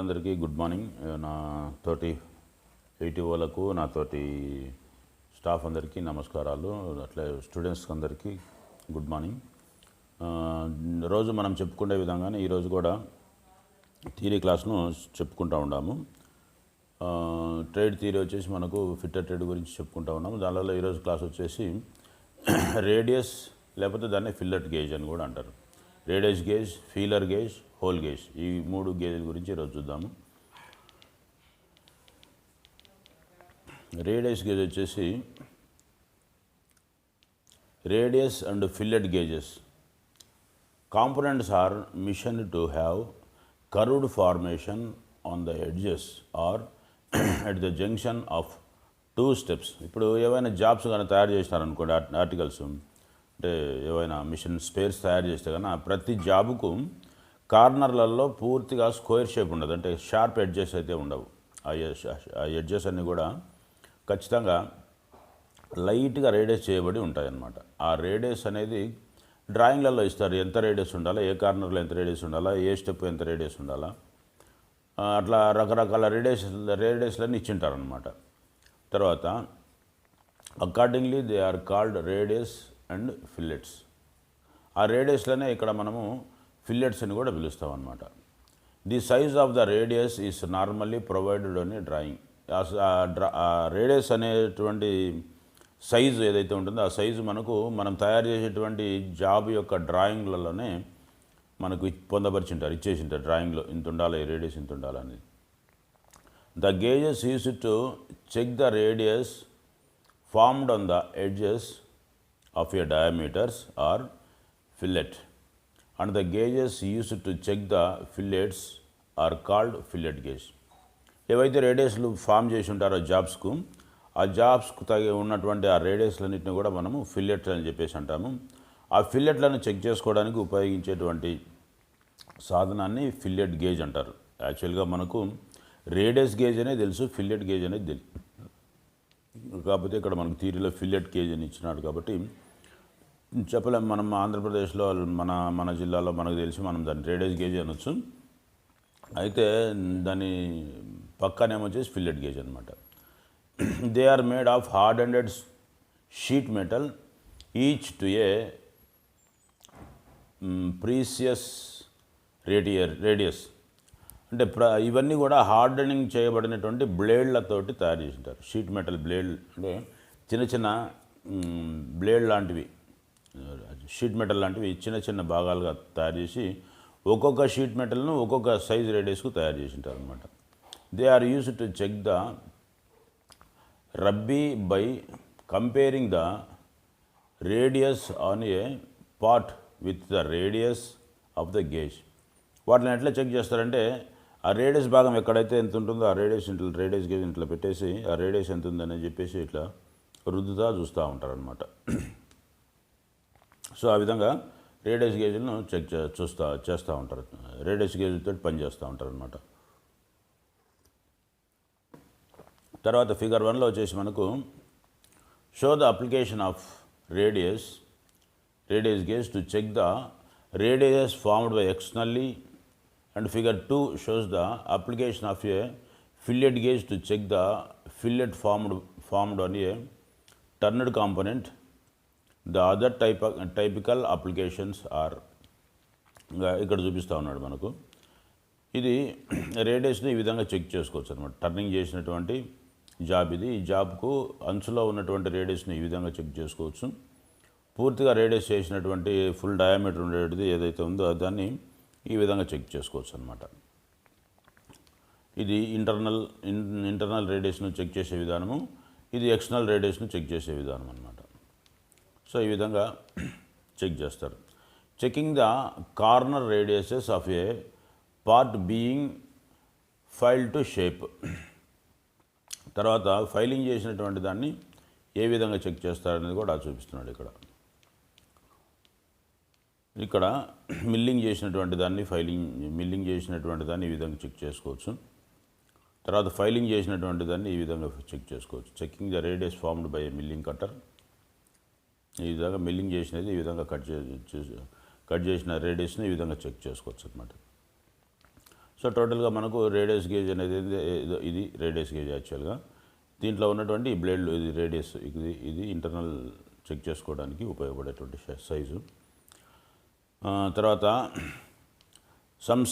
మిత్రులందరికీ good morning. నా తోటి ఎయిటీ వాళ్ళకు నా తోటి స్టాఫ్ అందరికీ నమస్కారాలు, అట్లే స్టూడెంట్స్ అందరికీ గుడ్ మార్నింగ్. రోజు మనం చెప్పుకునే విధంగానే ఈరోజు కూడా థియరీ క్లాస్ను చెప్పుకుంటూ ఉన్నాము. ట్రేడ్ థియరీ వచ్చేసి మనకు ఫిట్టర్ ట్రేడ్ గురించి చెప్పుకుంటూ ఉన్నాము. దానిలో ఈరోజు క్లాస్ వచ్చేసి రేడియస్ లేకపోతే దాన్ని ఫిల్లెట్ గేజ్ అని కూడా అంటారు. Radius gauge, feeler gauge, hole gauge, ఈ మూడు గేజ్ల గురించి ఈరోజు చూద్దాము. రేడియస్ గేజ్ వచ్చేసి radius and fillet gauges components are machined to have curved formation on the edges or at the junction of two steps. ఇప్పుడు ఏవైనా జాబ్స్ కానీ తయారు చేసినారనుకోండి, ఆర్టికల్స్ అంటే ఏవైనా మిషన్ స్పేర్స్ తయారు చేస్తే కానీ ప్రతి జాబుకు కార్నర్లలో పూర్తిగా స్క్వేర్ షేప్ ఉండదు, అంటే షార్ప్ ఎడ్జెస్ అయితే ఉండవు. ఆ ఎడ్జెస్ అన్నీ కూడా ఖచ్చితంగా లైట్గా రేడియస్ చేయబడి ఉంటాయన్నమాట. ఆ రేడియస్ అనేది డ్రాయింగ్లలో ఇస్తారు, ఎంత రేడియస్ ఉండాలా, ఏ కార్నర్లో ఎంత రేడియస్ ఉండాలా, ఏ స్టెప్ ఎంత రేడియస్ ఉండాలా, అట్లా రకరకాల రేడియస్లన్నీ ఇచ్చింటారనమాట. తర్వాత accordingly they are called radius and fillets. ఆ రేడియస్లోనే ఇక్కడ మనము ఫిల్లెట్స్ అని కూడా పిలుస్తాం అన్నమాట. The size of the radius is normally provided in drawing. ఆ రేడియస్ అనేటువంటి సైజు ఏదైతే ఉంటుందో ఆ సైజు మనం తయారు చేసేటువంటి జాబ్ యొక్క డ్రాయింగ్లలోనే మనకు పొందపరిచింటారు, ఇచ్చేసింటారు డ్రాయింగ్లో, ఇంత ఉండాలి, రేడియస్ ఇంత ఉండాలని. The gauges use to check the radius formed on the edges of a diameters or fillet, and the gauges used to check the fillets are called fillet gauge. ఏవైతే రేడియస్లు ఫామ్ చేసి ఉంటారో జాబ్స్కు, ఆ జాబ్స్కు తగి ఉన్నటువంటి ఆ రేడియస్లన్నింటినీ కూడా మనము ఫిల్లెట్ అని చెప్పేసి అంటాము. ఆ ఫిల్లెట్లను చెక్ చేసుకోవడానికి ఉపయోగించేటువంటి సాధనాన్ని ఫిల్లెట్ గేజ్ అంటారు. యాక్చువల్గా మనకు రేడియస్ గేజ్ అనేది తెలుసు, ఫిల్లెట్ గేజ్ అనేది తెలుసు. కాకపోతే ఇక్కడ మనకు థియరీలో ఫిల్లెట్ గేజ్ అని ఇచ్చినాడు కాబట్టి చెప్పలేము. మనం ఆంధ్రప్రదేశ్లో మన జిల్లాలో మనకు తెలిసి మనం దాన్ని రేడియస్ గేజ్ అనొచ్చు. అయితే దాని పక్కనేమో వచ్చేసి ఫిల్లెట్ గేజ్ అనమాట. They are made of hardened sheet metal each to a precise radius. అంటే ఇవన్నీ కూడా హార్డనింగ్ చేయబడినటువంటి బ్లేడ్లతోటి తయారు చేసింటారు. షీట్ మెటల్ బ్లేడ్ అంటే చిన్న చిన్న బ్లేడ్ లాంటివి, షీట్ మెటల్ లాంటివి చిన్న చిన్న భాగాలుగా తయారు చేసి ఒక్కొక్క షీట్ మెటల్ను ఒక్కొక్క సైజ్ రేడియస్కు తయారు చేసింటారు అనమాట. They are used to check the radii by comparing the radius on a part with the radius of the gauge. వాటిని ఎట్లా చెక్ చేస్తారంటే ఆ రేడియస్ భాగం ఎక్కడైతే ఎంత ఉంటుందో ఆ రేడియస్ గేజ్ ఇంట్లో పెట్టేసి ఆ రేడియస్ ఎంత ఉందని చెప్పేసి ఇట్లా రుద్దుతా చూస్తూ ఉంటారనమాట. సో ఆ విధంగా రేడియస్ గేజ్లను చేస్తూ ఉంటారు, రేడియస్ గేజ్తో పనిచేస్తూ ఉంటారు అనమాట. తర్వాత ఫిగర్ 1లో వచ్చేసి మనకు show the application of radius gauge to check the radius formed by externally, and figure 2 shows the application of a fillet gauge to check the fillet formed on a turned component. The other typical applications are ఇక్కడ చూపిస్తూ ఉన్నాడు మనకు. ఇది రేడియస్ని ఈ విధంగా check చేసుకోవచ్చు అనమాట. Turning చేసినటువంటి జాబ్ ఇది. ఈ జాబ్కు అంచులో ఉన్నటువంటి రేడియస్ని ఈ విధంగా చెక్ చేసుకోవచ్చు. పూర్తిగా రేడియస్ చేసినటువంటి ఫుల్ డయామీటర్ ఉండేది ఏదైతే ఉందో దాన్ని ఈ విధంగా చెక్ చేసుకోవచ్చు అనమాట. ఇది ఇంటర్నల్ రేడియస్ను చెక్ చేసే విధానము, ఇది ఎక్స్టర్నల్ రేడియస్ను చెక్ చేసే విధానం అనమాట. సో ఈ విధంగా చెక్ చేస్తారు. Checking the corner radiuses of a part being file to shape. తర్వాత ఫైలింగ్ చేసినటువంటి దాన్ని ఏ విధంగా చెక్ చేస్తారనేది కూడా చూపిస్తున్నాడు ఇక్కడ మిల్లింగ్ చేసినటువంటి దాన్ని మిల్లింగ్ చేసినటువంటి దాన్ని ఈ విధంగా చెక్ చేసుకోవచ్చు. తర్వాత ఫైలింగ్ చేసినటువంటి దాన్ని ఈ విధంగా చెక్ చేసుకోవచ్చు. Checking the radius formed by milling cutter. ఈ విధంగా మిల్లింగ్ చేసినది ఈ విధంగా కట్ చేసిన రేడియస్ని ఈ విధంగా చెక్ చేసుకోవచ్చు అనమాట. సో టోటల్గా మనకు రేడియస్ గేజ్ అనేది ఇది రేడియస్ గేజ్ యాక్చువల్గా. దీంట్లో ఉన్నటువంటి ఈ బ్లేడ్లు ఇది రేడియస్, ఇది ఇంటర్నల్ చెక్ చేసుకోవడానికి ఉపయోగపడేటువంటి సైజు. తర్వాత some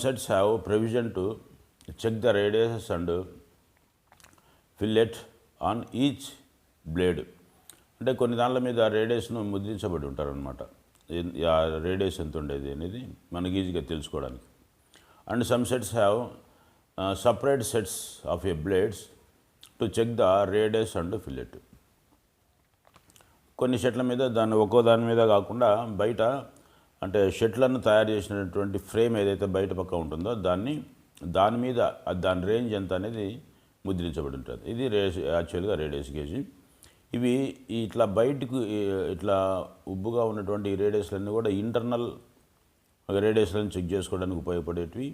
sets have provision to check the radius and fillet on each blade. అంటే కొన్ని దాంట్ల మీద రేడియస్ను ముద్రించబడి ఉంటారనమాట. ఆ రేడియస్ ఎంత ఉండేది అనేది మనకి ఈజీగా తెలుసుకోవడానికి. And some sets have separate sets of a blades to check the radius and fillet. కొన్ని షెట్ల మీద ఒక్కో దాని మీద కాకుండా బయట అంటే షెట్లను తయారు చేసినటువంటి ఫ్రేమ్ ఏదైతే బయట పక్క ఉంటుందో దాని మీద దాని రేంజ్ ఎంత అనేది ముద్రించబడి ఉంటుంది. ఇది యాక్చువల్గా రేడియస్ గేజ్. ఇవి ఇట్లా బయటకు ఇట్లా ఉబ్బుగా ఉన్నటువంటి ఈ రేడియస్లన్నీ కూడా ఇంటర్నల్ రేడియస్లను చెక్ చేసుకోవడానికి ఉపయోగపడేటివి.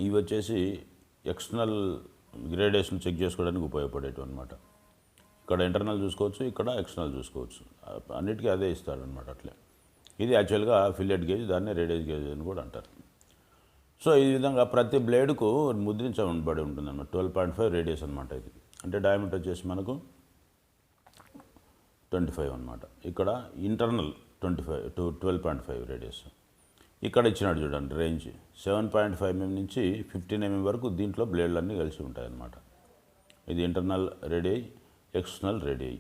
ఇవి వచ్చేసి ఎక్స్టర్నల్ రేడియస్ని చెక్ చేసుకోవడానికి ఉపయోగపడేటివి అనమాట. ఇక్కడ ఇంటర్నల్ చూసుకోవచ్చు, ఇక్కడ ఎక్స్టర్నల్ చూసుకోవచ్చు. అన్నిటికీ అదే ఇస్తాడనమాట. అట్లే ఇది యాక్చువల్గా ఫిల్లెట్ గేజ్, దాన్ని రేడియస్ గేజ్ అని కూడా అంటారు. సో ఈ విధంగా ప్రతి బ్లేడ్కు ముద్రించబడి ఉంటుంది అన్నమాట. 12.5 రేడియస్ అనమాట. ఇది అంటే డయామీటర్ వచ్చేసి మనకు 25 అనమాట. ఇక్కడ ఇంటర్నల్ 25 to 12.5 రేడియస్. ఇక్కడ ఇచ్చినాడు చూడండి రేంజ్ 7.5 mm నుంచి 15 mm వరకు దీంట్లో బ్లేడ్లన్నీ కలిసి ఉంటాయన్నమాట. ఇది internal radii, external radii.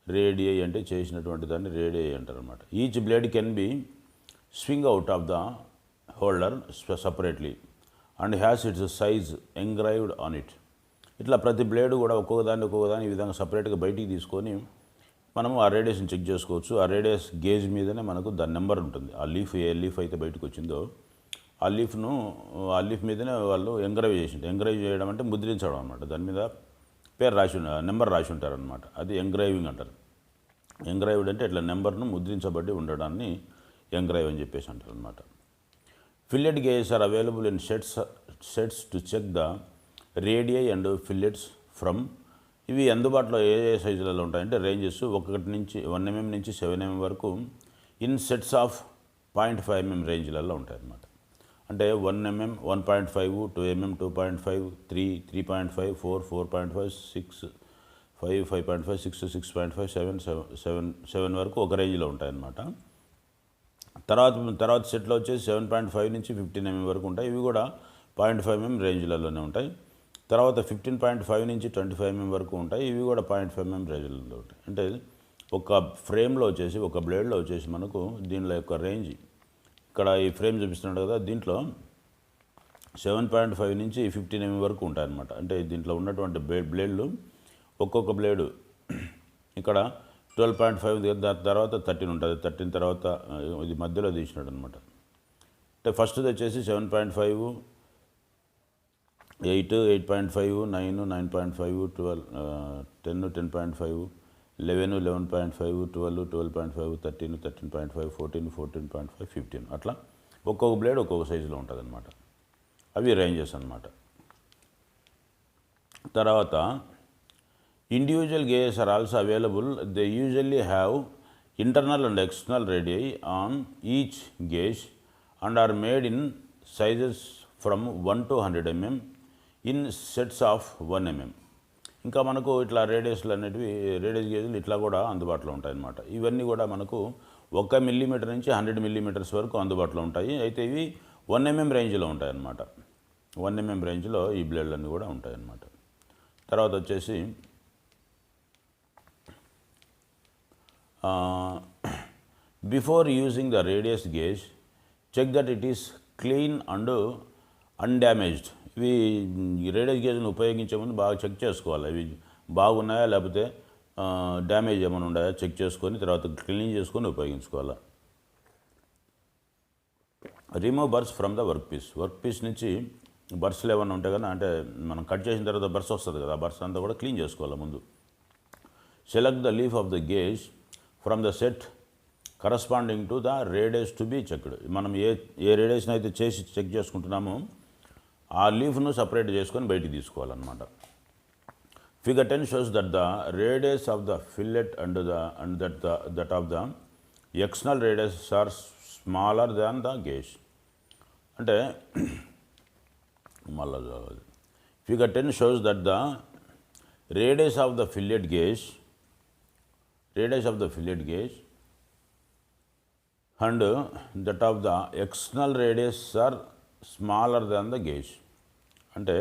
Radii అంటే చేసినటువంటి దాన్ని రేడియై అంటారు అనమాట. Each blade can be swing out of the holder separately and has its size engraved on it. ఇట్లా ప్రతి బ్లేడ్ కూడా ఒక్కొక్కదాన్ని ఈ విధంగా సపరేట్గా బయటికి తీసుకొని మనము ఆ రేడియస్ని చెక్ చేసుకోవచ్చు. ఆ రేడియస్ గేజ్ మీదనే మనకు దాని నెంబర్ ఉంటుంది. ఆ లీఫ్ ఏ లీఫ్ అయితే బయటకు వచ్చిందో ఆ లీఫ్ మీదనే వాళ్ళు ఎంగ్రైవ్ చేయడం అంటే ముద్రించడం అనమాట. దాని మీద పేరు నెంబర్ రాసి ఉంటారనమాట. అది ఎంగ్రైవింగ్ అంటారు. ఎంగ్రైవ్డ్ అంటే ఇట్లా నెంబర్ను ముద్రించబడి ఉండడాన్ని ఎంగ్రైవ్ అని చెప్పేసి అంటారు అనమాట. Fillet gauges are available in sets to check the radii and fillets from. ఇవి అందుబాటులో ఏ సైజులలో ఉంటాయంటే రేంజెస్ 1 mm నుంచి 7 mm వరకు ఇన్ సెట్స్ ఆఫ్ 0.5 mm రేంజ్లలో ఉంటాయన్నమాట. అంటే 1 mm, 1.5, 2 mm, 2.5, 3, 3.5, 4, 4.5, 6, 5, 5.5, 6, 6.5, 7 వరకు ఒక రేంజ్లో ఉంటాయన్నమాట. తర్వాత సెట్లో వచ్చేసి 7.5 నుంచి 15 mm వరకు ఉంటాయి. ఇవి కూడా 0.5 mm రేంజ్లలోనే ఉంటాయి. తర్వాత 15.5 నుంచి 25 mm వరకు ఉంటాయి. ఇవి కూడా 0.5 mm రేంజ్లలో ఉంటాయి. అంటే ఒక ఫ్రేమ్లో వచ్చేసి ఒక బ్లేడ్లో వచ్చేసి మనకు దీనిలో యొక్క రేంజ్ ఇక్కడ ఈ ఫ్రేమ్ చూపిస్తున్నాడు కదా, దీంట్లో 7.5 నుంచి 15 mm వరకు ఉంటాయన్నమాట. అంటే దీంట్లో ఉన్నటువంటి బ్లేడ్లు ఒక్కొక్క బ్లేడు ఇక్కడ 12.5 దాని తర్వాత 13 ఉంటుంది. 13 తర్వాత ఇది మధ్యలో తీసినాడు అనమాట. అంటే ఫస్ట్ది వచ్చేసి 7.5, 8, 8.5, 9, 9.5, 12, 10, 10.5, 11, 11.5, 12, 12.5, 13, 13.5, 14, 14.5, 15 అట్లా ఒక్కొక్క బ్లేడ్ ఒక్కొక్క సైజులో ఉంటుంది అనమాట. అవి రేంజెస్ అనమాట. తర్వాత individual gauges are also available. They usually have internal and external radii on each gauge and are made in sizes from 1 to 100 mm in sets of 1 mm. ఇంకా మనకు ఇట్లా రేడియస్ గేజ్లు ఇట్లా కూడా అందుబాటులో ఉంటాయన్నమాట. ఇవన్నీ కూడా మనకు 1 mm నుంచి 100 mm వరకు అందుబాటులో ఉంటాయి. అయితే ఇవి 1 mm రేంజ్లో ఉంటాయన్నమాట. 1 mm రేంజ్లో ఈ బ్లేడ్లన్నీ కూడా ఉంటాయన్నమాట. తర్వాత వచ్చేసి before using the radius gauge check that it is clean and undamaged. ఇవి రేడియస్ గేజ్ను ఉపయోగించే ముందు బాగా చెక్ చేసుకోవాలి. ఇవి బాగున్నాయా లేకపోతే డ్యామేజ్ ఏమైనా ఉన్నాయా చెక్ చేసుకొని తర్వాత క్లీన్ చేసుకొని ఉపయోగించుకోవాలి. Remove burrs from the work piece నుంచి బర్స్లు ఏమైనా ఉంటాయి కదా, అంటే మనం కట్ చేసిన తర్వాత బర్స్ వస్తుంది కదా, ఆ బర్స్ అంతా కూడా క్లీన్ చేసుకోవాలి ముందు. Select the leaf of the gauge from the set corresponding to the radius to be checked. మనం ఏ రేడియస్ని అయితే చేసి చెక్ చేసుకుంటున్నామో ఆ లీఫ్ను సపరేట్ చేసుకొని బయటికి తీసుకోవాలన్నమాట. Figure 10 shows that the radius of the fillet and that of the external radius are smaller than the gauge. అంటే మళ్ళా figure 10 shows that the radius of the fillet gauge and that of the external radius are smaller than the gauge. అంటే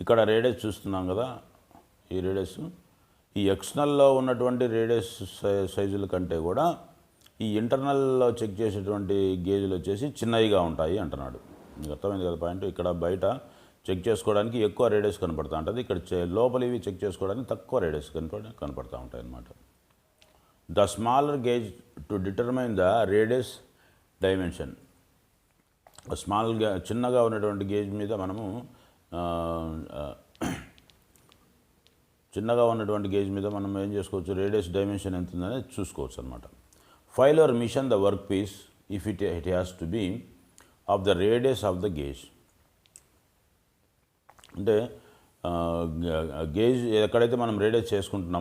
ఇక్కడ radius చూస్తున్నాం కదా, ఈ radius ఈ ఎక్స్టర్నల్లో ఉన్నటువంటి radius సైజుల కంటే కూడా ఈ ఇంటర్నల్లో చెక్ చేసేటువంటి గేజ్లు వచ్చేసి చిన్నవిగా ఉంటాయి అంటున్నాడు. మీకు అర్థమైంది కదా పాయింట్. ఇక్కడ బయట చెక్ చేసుకోవడానికి ఎక్కువ రేడియస్ కనపడుతూ ఉంటుంది, ఇక్కడ లోపలివి చెక్ చేసుకోవడానికి తక్కువ రేడియస్ కనపడుతూ ఉంటాయి అన్నమాట. The smaller gauge to determine the radius dimension. చిన్నగా ఉన్నటువంటి గేజ్ మీద మనము ఏం చేసుకోవచ్చు, రేడియస్ డైమెన్షన్ ఎంత ఉందనేది చూసుకోవచ్చు అనమాట. File or machine the work piece if it has to be of the radius of the gauge. అంటే గేజ్ ఎక్కడైతే మనం రేడియస్ చేసుకుంటున్నామో